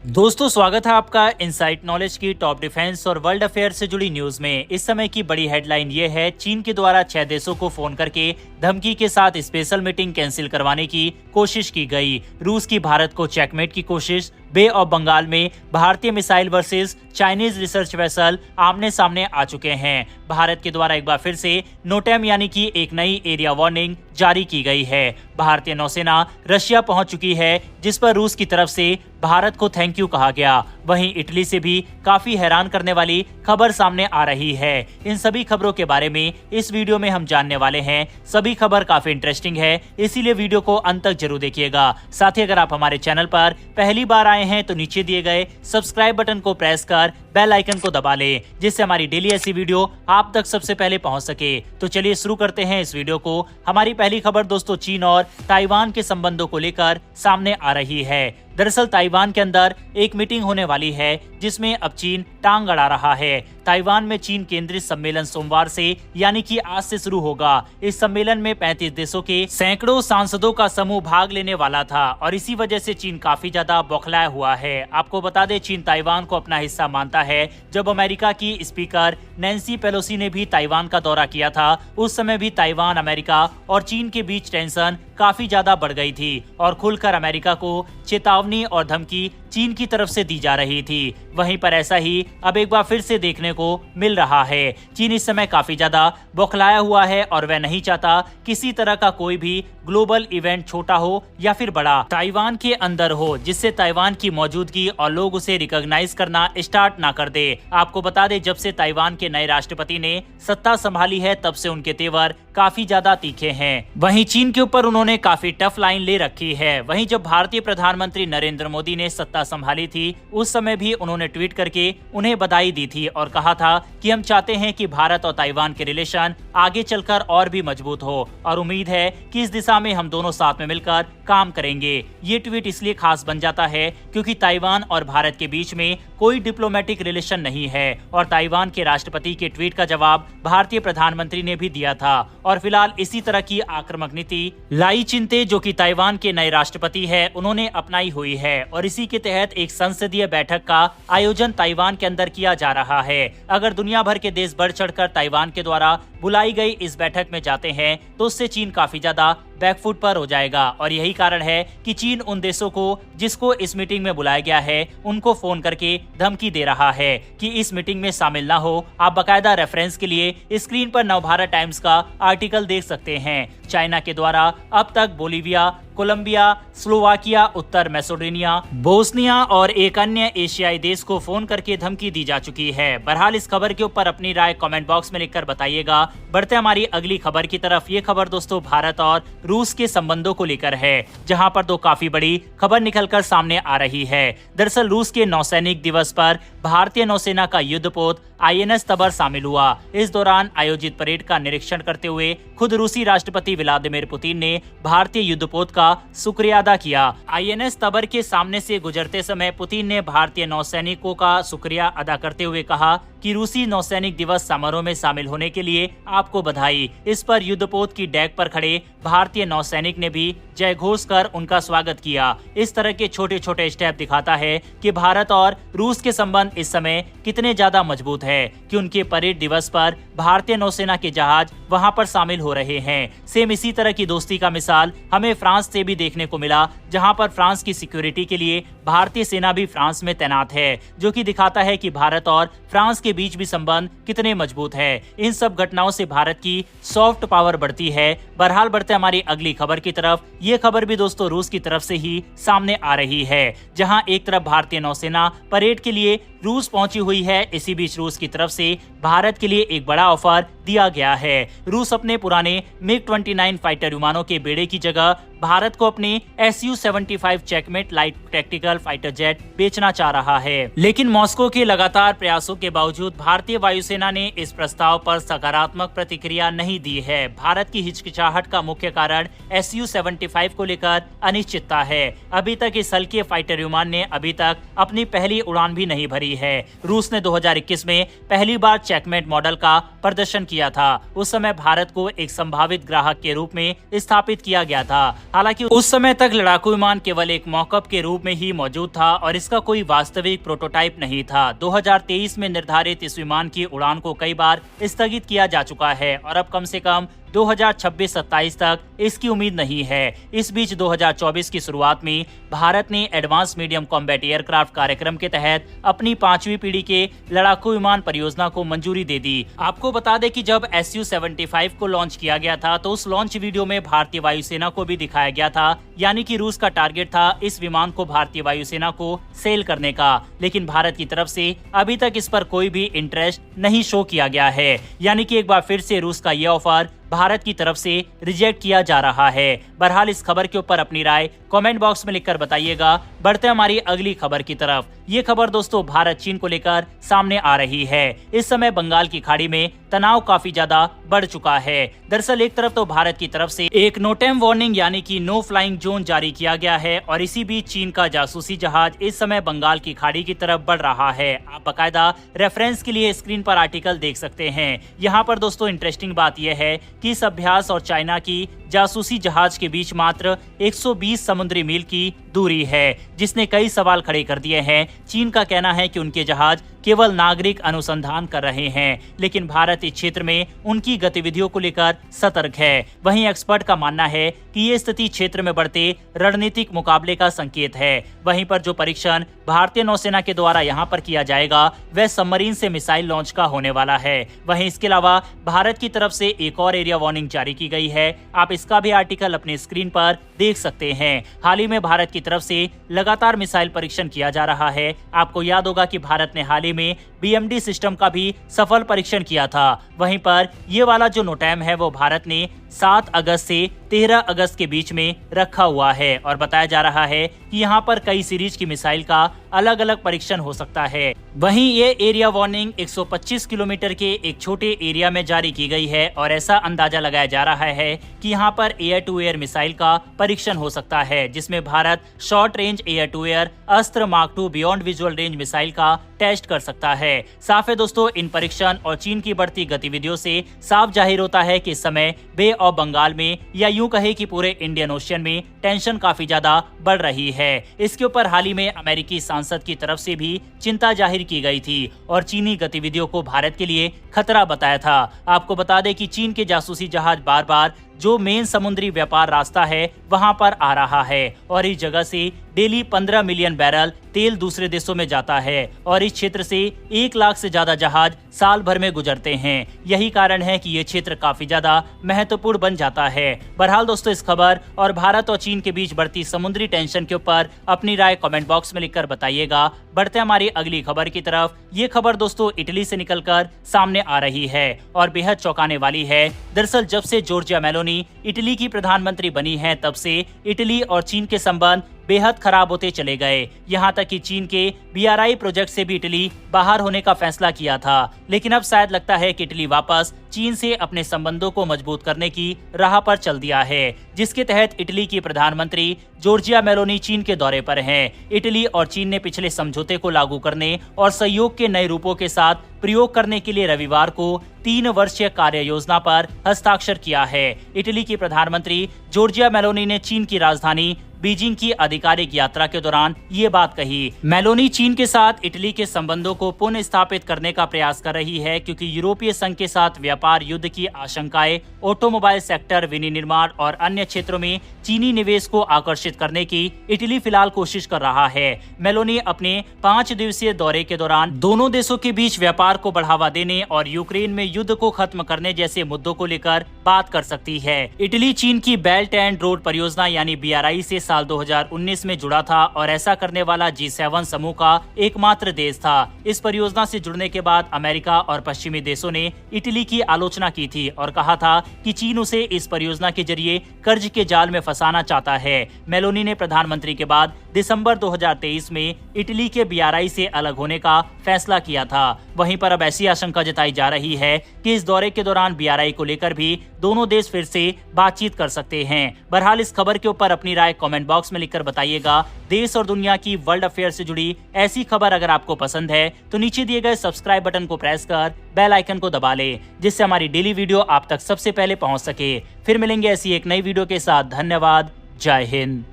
दोस्तों स्वागत है आपका इनसाइट नॉलेज की टॉप डिफेंस और वर्ल्ड अफेयर से जुड़ी न्यूज में। इस समय की बड़ी हेडलाइन ये है, चीन के द्वारा 6 देशों को फोन करके धमकी के साथ स्पेशल मीटिंग कैंसिल करवाने की कोशिश की गई। रूस की भारत को चेकमेट की कोशिश। बे ऑफ बंगाल में भारतीय missile versus Chinese research vessel आमने सामने आ चुके हैं। भारत के द्वारा एक बार फिर से नोटेम यानी कि एक नई एरिया वार्निंग जारी की गई है। भारतीय नौसेना रशिया पहुंच चुकी है, जिस पर रूस की तरफ से भारत को थैंक यू कहा गया। वहीं इटली से भी काफी हैरान करने वाली खबर सामने आ रही है। इन सभी खबरों के बारे में इस वीडियो में हम जानने वाले हैं। सभी खबर काफी इंटरेस्टिंग है, इसीलिए वीडियो को अंत तक जरूर देखिएगा। साथ ही अगर आप हमारे चैनल पर पहली बार आए हैं तो नीचे दिए गए सब्सक्राइब बटन को प्रेस कर बेल आइकन को दबा लें, जिससे हमारी डेली ऐसी वीडियो आप तक सबसे पहले पहुंच सके। तो चलिए शुरू करते हैं इस वीडियो को। हमारी पहली खबर दोस्तों चीन और ताइवान के संबंधों को लेकर सामने आ रही है। दरअसल ताइवान के अंदर एक मीटिंग होने वाली है, जिसमें अब चीन टांग अड़ा रहा है। ताइवान में चीन केंद्रित सम्मेलन सोमवार से यानी कि आज से शुरू होगा। इस सम्मेलन में 35 देशों के सैकड़ों सांसदों का समूह भाग लेने वाला था और इसी वजह से चीन काफी ज्यादा बौखलाया हुआ है। आपको बता दें, चीन ताइवान को अपना हिस्सा मानता है। जब अमेरिका की स्पीकर नैन्सी पेलोसी ने भी ताइवान का दौरा किया था, उस समय भी ताइवान, अमेरिका और चीन के बीच टेंशन काफी ज्यादा बढ़ गई थी और खुलकर अमेरिका को चेतावनी और धमकी चीन की तरफ से दी जा रही थी। वहीं पर ऐसा ही अब एक बार फिर से देखने को मिल रहा है। चीन इस समय काफी ज्यादा बौखलाया हुआ है और वह नहीं चाहता किसी तरह का कोई भी ग्लोबल इवेंट, छोटा हो या फिर बड़ा, ताइवान के अंदर हो, जिससे ताइवान की मौजूदगी और लोग उसे रिकॉग्नाइज करना स्टार्ट ना कर दे। आपको बता दें, जब से ताइवान के नए राष्ट्रपति ने सत्ता संभाली है, तब से उनके तेवर काफी ज्यादा तीखे हैं। वहीं चीन के ऊपर उन्होंने काफी टफ लाइन ले रखी है। वहीं जब भारतीय प्रधानमंत्री नरेंद्र मोदी ने सत्ता संभाली थी, उस समय भी उन्होंने ट्वीट करके उन्हें बधाई दी थी और कहा था कि हम चाहते हैं कि भारत और ताइवान के रिलेशन आगे चलकर और भी मजबूत हो और उम्मीद है कि इस दिशा में हम दोनों साथ में मिलकर काम करेंगे। ये ट्वीट इसलिए खास बन जाता है क्योंकि ताइवान और भारत के बीच में कोई डिप्लोमेटिक रिलेशन नहीं है और ताइवान के राष्ट्रपति के ट्वीट का जवाब भारतीय प्रधानमंत्री ने भी दिया था। और फिलहाल इसी तरह की आक्रामक नीति लाई चिंते, जो कि ताइवान के नए राष्ट्रपति है, उन्होंने अपनाई हुई है और इसी के तहत एक संसदीय बैठक का आयोजन ताइवान के अंदर किया जा रहा है। अगर दुनिया भर के देश बढ़ चढ़कर ताइवान के द्वारा बुलाई गई इस बैठक में जाते हैं, तो उससे चीन काफी ज्यादा बैकफुट पर हो जाएगा और यही कारण है कि चीन उन देशों को जिसको इस मीटिंग में बुलाया गया है, उनको फोन करके धमकी दे रहा है कि इस मीटिंग में शामिल ना हो। आप बकायदा रेफरेंस के लिए स्क्रीन पर नवभारत टाइम्स का आर्टिकल देख सकते हैं। चाइना के द्वारा अब तक बोलीविया, कोलंबिया, स्लोवाकिया, उत्तर मैसेडोनिया, बोस्निया और एक अन्य एशियाई देश को फोन करके धमकी दी जा चुकी है। बहरहाल इस खबर के ऊपर अपनी राय कमेंट बॉक्स में लिखकर बताइएगा। बढ़ते हमारी अगली खबर की तरफ। ये खबर दोस्तों भारत और रूस के संबंधों को लेकर है, जहां पर दो काफी बड़ी खबर निकलकर सामने आ रही है। दरअसल रूस के नौसैनिक दिवस पर भारतीय नौसेना का युद्धपोत INS तबर शामिल हुआ। इस दौरान आयोजित परेड का निरीक्षण करते हुए खुद रूसी राष्ट्रपति व्लादिमीर पुतिन ने भारतीय युद्धपोत का शुक्रिया अदा किया। INS तबर के सामने से गुजरते समय पुतिन ने भारतीय नौसैनिकों का शुक्रिया अदा करते हुए कहा कि रूसी नौसैनिक दिवस समारोह में शामिल होने के लिए आपको बधाई। इस पर युद्धपोत की डेक पर खड़े भारतीय नौसैनिक ने भी जय घोष कर उनका स्वागत किया। इस तरह के छोटे छोटे स्टेप दिखाता है कि भारत और रूस के संबंध इस समय कितने ज्यादा मजबूत है कि उनके परेड दिवस पर भारतीय नौसेना के जहाज वहां पर शामिल हो रहे हैं। सेम इसी तरह की दोस्ती का मिसाल हमें फ्रांस से भी देखने को मिला, जहां पर फ्रांस की सिक्योरिटी के लिए भारतीय सेना भी फ्रांस में तैनात है, जो कि दिखाता है कि भारत और फ्रांस के बीच भी संबंध कितने मजबूत है। इन सब घटनाओं से भारत की सॉफ्ट पावर बढ़ती है। बहरहाल बढ़ते हमारी अगली खबर की तरफ। ये खबर भी दोस्तों रूस की तरफ से ही सामने आ रही है, जहां एक तरफ भारतीय नौसेना परेड के लिए रूस पहुंची हुई है, इसी बीच रूस की तरफ से भारत के लिए एक बड़ा ऑफर दिया गया है। रूस अपने पुराने MiG-29 फाइटर विमानों के बेड़े की जगह भारत को अपने Su-75 checkmate light tactical fighter jet बेचना चाह रहा है। लेकिन मॉस्को के लगातार प्रयासों के बावजूद भारतीय वायुसेना ने इस प्रस्ताव पर सकारात्मक प्रतिक्रिया नहीं दी है। भारत की हिचकिचाहट का मुख्य कारण Su-75 को लेकर अनिश्चितता है। अभी तक इस हल्के फाइटर विमान ने अभी तक अपनी पहली उड़ान भी नहीं भरी है। रूस ने 2021 में पहली बार चेकमेट मॉडल का प्रदर्शन किया था उस समय भारत को एक संभावित ग्राहक के रूप में स्थापित किया गया था। हालांकि उस समय तक लड़ाकू विमान केवल एक मॉकअप के रूप में ही मौजूद था और इसका कोई वास्तविक प्रोटोटाइप नहीं था। 2023 में निर्धारित इस विमान की उड़ान को कई बार स्थगित किया जा चुका है और अब कम से कम 2026-27 तक इसकी उम्मीद नहीं है। इस बीच 2024 की शुरुआत में भारत ने एडवांस मीडियम कॉम्बैट एयरक्राफ्ट कार्यक्रम के तहत अपनी 5वीं पीढ़ी के लड़ाकू विमान परियोजना को मंजूरी दे दी। आपको बता दें कि जब Su-75 को लॉन्च किया गया था तो उस लॉन्च वीडियो में भारतीय वायुसेना को भी दिखाया गया था, यानी कि रूस का टारगेट था इस विमान को भारतीय वायुसेना को सेल करने का। लेकिन भारत की तरफ से अभी तक इस पर कोई भी इंटरेस्ट नहीं शो किया गया है, यानी कि एक बार फिर से रूस का यह ऑफर भारत की तरफ से रिजेक्ट किया जा रहा है। बहरहाल इस खबर के ऊपर अपनी राय कमेंट बॉक्स में लिखकर बताइएगा। बढ़ते हमारी अगली खबर की तरफ। ये खबर दोस्तों भारत चीन को लेकर सामने आ रही है। इस समय बंगाल की खाड़ी में तनाव काफी ज्यादा बढ़ चुका है। दरअसल एक तरफ तो भारत की तरफ से एक नोटेम वार्निंग यानी कि नो फ्लाइंग जोन जारी किया गया है और इसी बीच चीन का जासूसी जहाज इस समय बंगाल की खाड़ी की तरफ बढ़ रहा है। आप बकायदा रेफरेंस के लिए स्क्रीन पर आर्टिकल देख सकते हैं। यहाँ पर दोस्तों इंटरेस्टिंग बात यह है कि इस अभ्यास और चाइना की जासूसी जहाज के बीच मात्र 120 समुद्री मील की दूरी है, जिसने कई सवाल खड़े कर दिए हैं। चीन का कहना है कि उनके जहाज केवल नागरिक अनुसंधान कर रहे हैं, लेकिन भारत इस क्षेत्र में उनकी गतिविधियों को लेकर सतर्क है। वहीं एक्सपर्ट का मानना है कि ये स्थिति क्षेत्र में बढ़ते रणनीतिक मुकाबले का संकेत है। वहीं पर जो परीक्षण भारतीय नौसेना के द्वारा यहाँ पर किया जाएगा वह सबमरीन से मिसाइल लॉन्च का होने वाला है। वहीं इसके अलावा भारत की तरफ से एक और एरिया वार्निंग जारी की गई है। आप इसका भी आर्टिकल अपने स्क्रीन पर देख सकते हैं। हाल ही में भारत की तरफ से लगातार मिसाइल परीक्षण किया जा रहा है। आपको याद होगा कि भारत ने हाल ही में BMD सिस्टम का भी सफल परीक्षण किया था। वहीं पर ये वाला जो नोटैम है वो भारत ने 7 अगस्त से 13 अगस्त के बीच में रखा हुआ है और बताया जा रहा है कि यहाँ पर कई सीरीज की मिसाइल का अलग अलग परीक्षण हो सकता है। वहीं ये एरिया वार्निंग 125 किलोमीटर के एक छोटे एरिया में जारी की गई है और ऐसा अंदाजा लगाया जा रहा है कि यहाँ पर एयर टू एयर मिसाइल का परीक्षण हो सकता है, जिसमें Bharat short range air to air Astra mark 2 beyond visual range missile का टेस्ट कर सकता है। साफ है दोस्तों, इन परीक्षण और चीन की बढ़ती गतिविधियों से साफ जाहिर होता है कि इस समय बे ऑफ बंगाल में या यूं कहे कि पूरे इंडियन ओशियन में टेंशन काफी ज्यादा बढ़ रही है। इसके ऊपर हाल ही में अमेरिकी सांसद की तरफ से भी चिंता जाहिर की गई थी और चीनी गतिविधियों को भारत के लिए खतरा बताया था। आपको बता दें कि चीन के जासूसी जहाज बार बार जो मेन समुद्री व्यापार रास्ता है वहां पर आ रहा है और इस जगह से डेली 15 मिलियन बैरल तेल दूसरे देशों में जाता है और इस क्षेत्र से 1 लाख से ज्यादा जहाज साल भर में गुजरते हैं। यही कारण है कि ये क्षेत्र काफी ज्यादा महत्वपूर्ण बन जाता है। बहरहाल दोस्तों, इस खबर और भारत और चीन के बीच बढ़ती समुद्री टेंशन के ऊपर अपनी राय कमेंट बॉक्स में लिखकर बताइएगा। बढ़ते हमारी अगली खबर की तरफ। ये खबर दोस्तों इटली से निकलकर सामने आ रही है और बेहद चौंकाने वाली है। दरअसल जब से जॉर्जिया मेलोनी इटली की प्रधानमंत्री बनी है तब से इटली और चीन के संबंध बेहद खराब होते चले गए। यहाँ तक कि चीन के BRI प्रोजेक्ट से भी इटली बाहर होने का फैसला किया था, लेकिन अब शायद लगता है कि इटली वापस चीन से अपने संबंधों को मजबूत करने की राह पर चल दिया है, जिसके तहत इटली की प्रधानमंत्री जॉर्जिया मेलोनी चीन के दौरे पर हैं। इटली और चीन ने पिछले समझौते को लागू करने और सहयोग के नए रूपों के साथ प्रयोग करने के लिए रविवार को 3 वर्षीय कार्य योजना पर हस्ताक्षर किया है। इटली की प्रधानमंत्री जॉर्जिया मेलोनी ने चीन की राजधानी बीजिंग की आधिकारिक यात्रा के दौरान ये बात कही। मेलोनी चीन के साथ इटली के संबंधों को पुनः स्थापित करने का प्रयास कर रही है, क्योंकि यूरोपीय संघ के साथ व्यापार युद्ध की आशंकाएं ऑटोमोबाइल सेक्टर, विनिर्माण और अन्य क्षेत्रों में चीनी निवेश को आकर्षित करने की इटली फिलहाल कोशिश कर रहा है। मेलोनी अपने 5 दिवसीय दौरे के दौरान दोनों देशों के बीच व्यापार को बढ़ावा देने और यूक्रेन में युद्ध को खत्म करने जैसे मुद्दों को लेकर बात कर सकती है। इटली चीन की बेल्ट एंड रोड परियोजना यानी BRI से साल 2019 में जुड़ा था और ऐसा करने वाला G7 समूह का एकमात्र देश था। इस परियोजना से जुड़ने के बाद अमेरिका और पश्चिमी देशों ने इटली की आलोचना की थी और कहा था कि चीन उसे इस परियोजना के जरिए कर्ज के जाल में फंसाना चाहता है। मेलोनी ने प्रधानमंत्री के बाद दिसंबर 2023 में इटली के BRI से अलग होने का फैसला किया था। वहीं पर अब ऐसी आशंका जताई जा रही है कि इस दौरे के दौरान BRI को लेकर भी दोनों देश फिर से बातचीत कर सकते हैं। बहरहाल इस खबर के ऊपर अपनी राय कमेंट कमेंट बॉक्स में लिखकर बताइएगा। देश और दुनिया की वर्ल्ड अफेयर से जुड़ी ऐसी खबर अगर आपको पसंद है तो नीचे दिए गए सब्सक्राइब बटन को प्रेस कर बेल आइकन को दबा ले, जिससे हमारी डेली वीडियो आप तक सबसे पहले पहुंच सके। फिर मिलेंगे ऐसी एक नई वीडियो के साथ। धन्यवाद। जय हिंद।